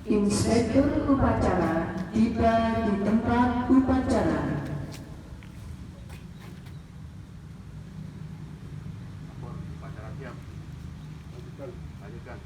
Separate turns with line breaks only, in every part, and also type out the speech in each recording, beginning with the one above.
Inspektur upacara tiba di tempat upacara.
Upacara siap. Lanjutkan.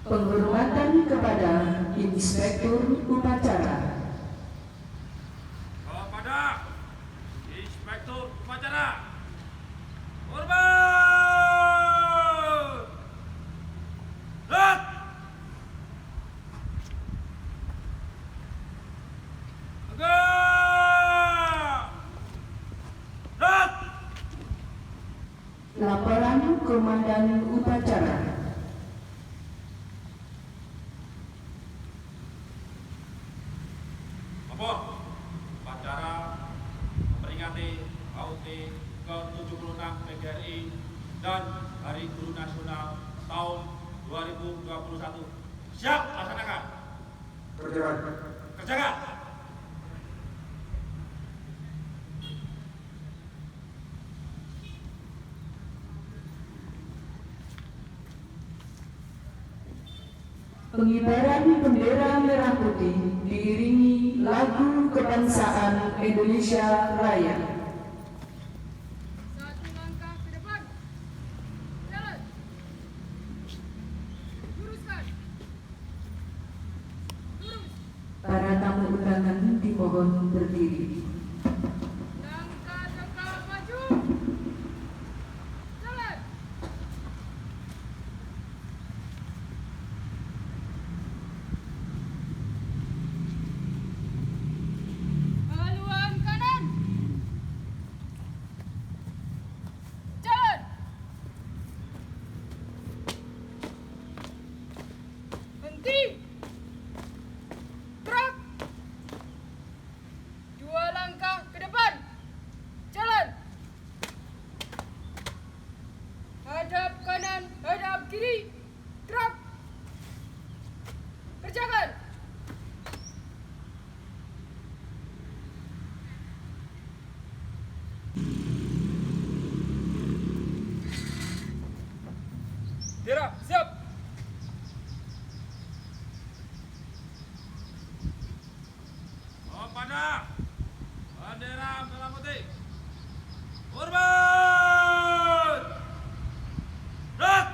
Penghormatan kepada Inspektur upacara.
Kepada Inspektur upacara, hormat. Rat. Tegak. Rat.
Laporan Komandan Upacara.
Lapor, upacara memperingati HUT ke-76 PGRI dan Hari Guru Nasional tahun 2021. Siap laksanakan. Kerjakan.
Pengibaran bendera merah putih diiringi lagu kebangsaan Indonesia Raya.
Satu langkah ke depan. Jalan. Luruskan. Lurus.
Para tamu undangan dimohon berdiri.
Langkah tegak maju. Jalan. Haluan kanan. Jalan. Henti. Gerak. Dua langkah ke depan. Jalan. Hadap kanan, hadap kiri. Gerak. Kerjakan. Gerak, siap.
Kepada bendera merah putih, hormat. Rat.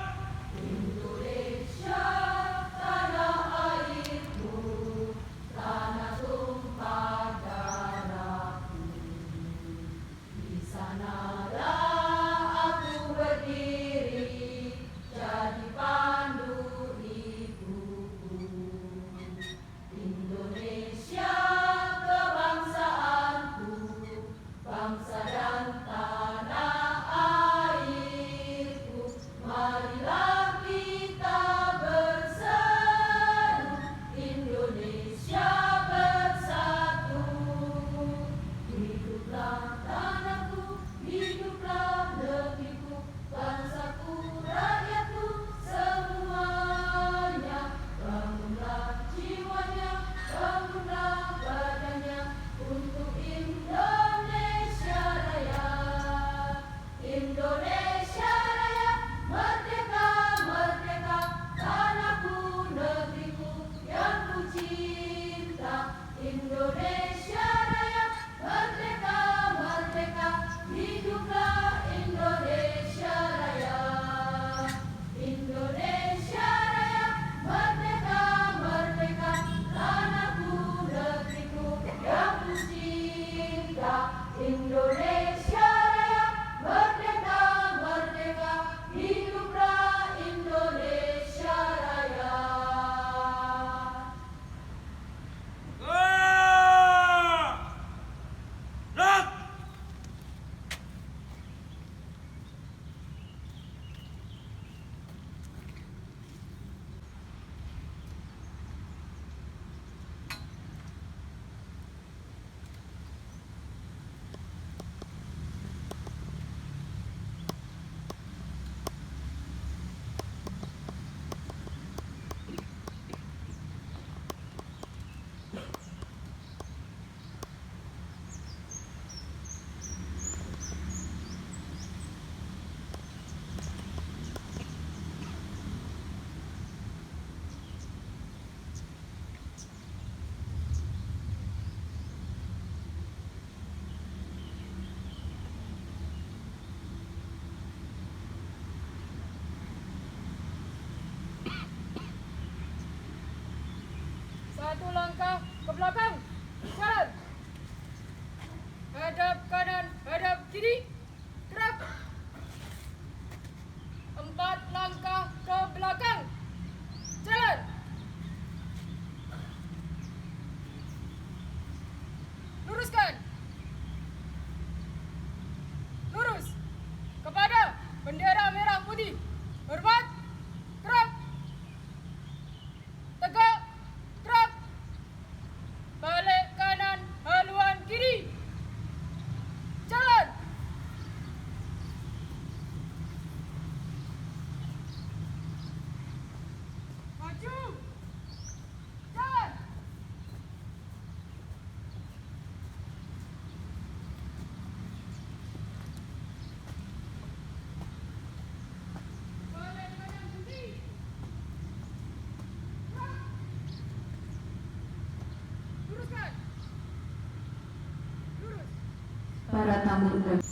Para tamu undangan.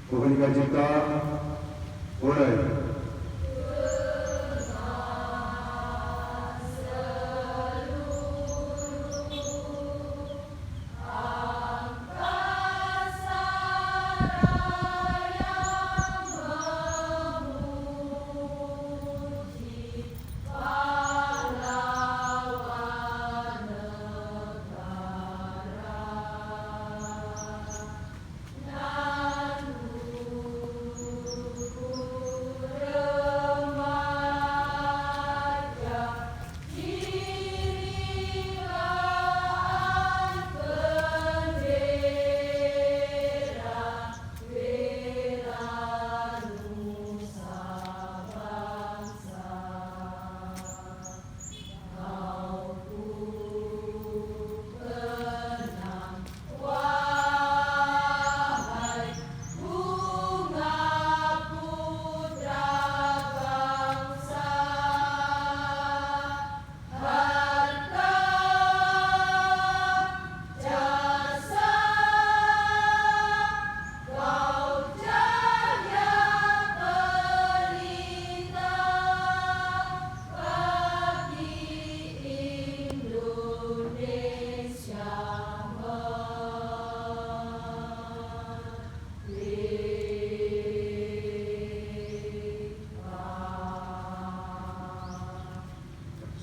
Pemilikan cipta mulai.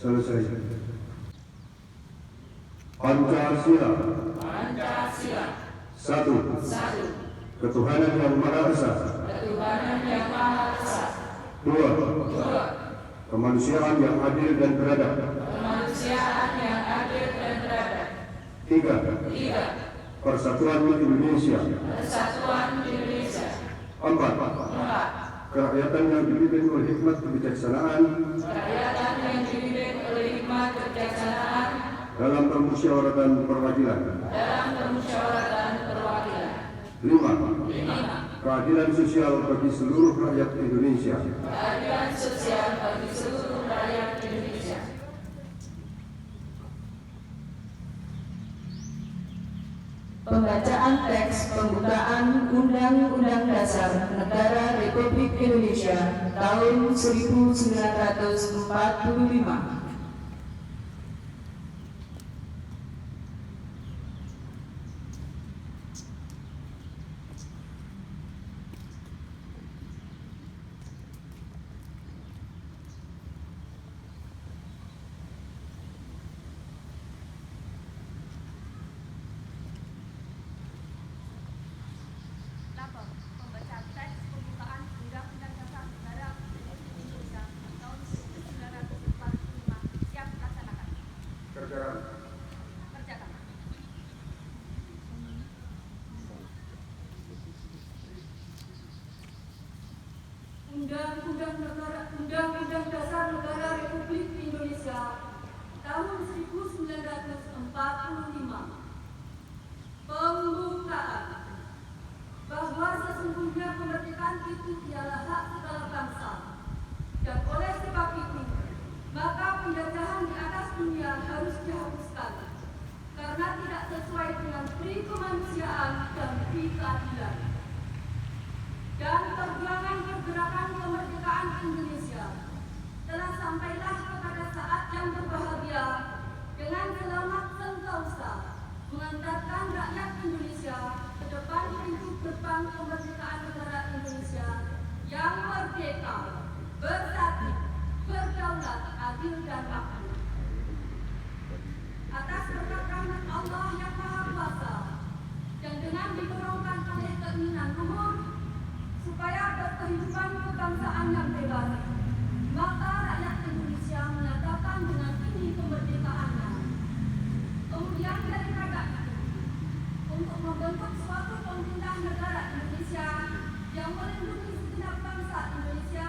Selesai. Pancasila.
Pancasila.
Satu.
Satu.
Ketuhanan yang Maha Esa.
Ketuhanan yang Maha Esa.
Dua.
Dua.
Kemanusiaan yang adil dan beradab.
Kemanusiaan yang adil dan beradab.
Tiga.
Tiga.
Persatuan Indonesia.
Persatuan Indonesia.
Empat.
Empat.
Kerakyatan yang dipimpin oleh hikmat kebijaksanaan
Kerakyatan yang dipimpin oleh hikmat kebijaksanaan
dalam permusyawaratan perwakilan.
dalam permusyawaratan perwakilan.
Lima.
Lima.
Keadilan sosial bagi seluruh rakyat Indonesia.
Keadilan sosial bagi seluruh rakyat Indonesia. Pembacaan teks pembukaan Undang-Undang Dasar Negara Republik Indonesia tahun 1945.
Pembacaan teks pembukaan Undang-Undang Dasar Negara Republik Indonesia tahun 1945 siap dilaksanakan.
Kerjaan.
Kerjakan. Undang-Undang Dasar Negara Republik Indonesia tahun 1945. Pembukaan. Bahwa sesungguhnya kemerdekaan itu ialah hak segala bangsa, dan oleh sebab itu maka penjajahan di atas dunia harus dihapuskan karena tidak sesuai dengan pri kemanusiaan dan pri keadilan. Dan perjuangan pergerakan kemerdekaan Indonesia telah sampailah kepada saat yang berbahagia dengan selamat sentosa mengantarkan rakyat Indonesia ke depan pintu gerbang kemerdekaan negara Indonesia yang merdeka, bersatu, berdaulat, adil dan makmur. Atas berkat rahmat Allah yang Maha Kuasa dan dengan didorongkan oleh keinginan luhur supaya berkehidupan kebangsaan yang bebas, maka rakyat Indonesia menyatakan dengan ini kemerdekaannya. Kemudian daripada itu, untuk membentuk suatu pemerintah negara Indonesia yang melindungi segenap bangsa Indonesia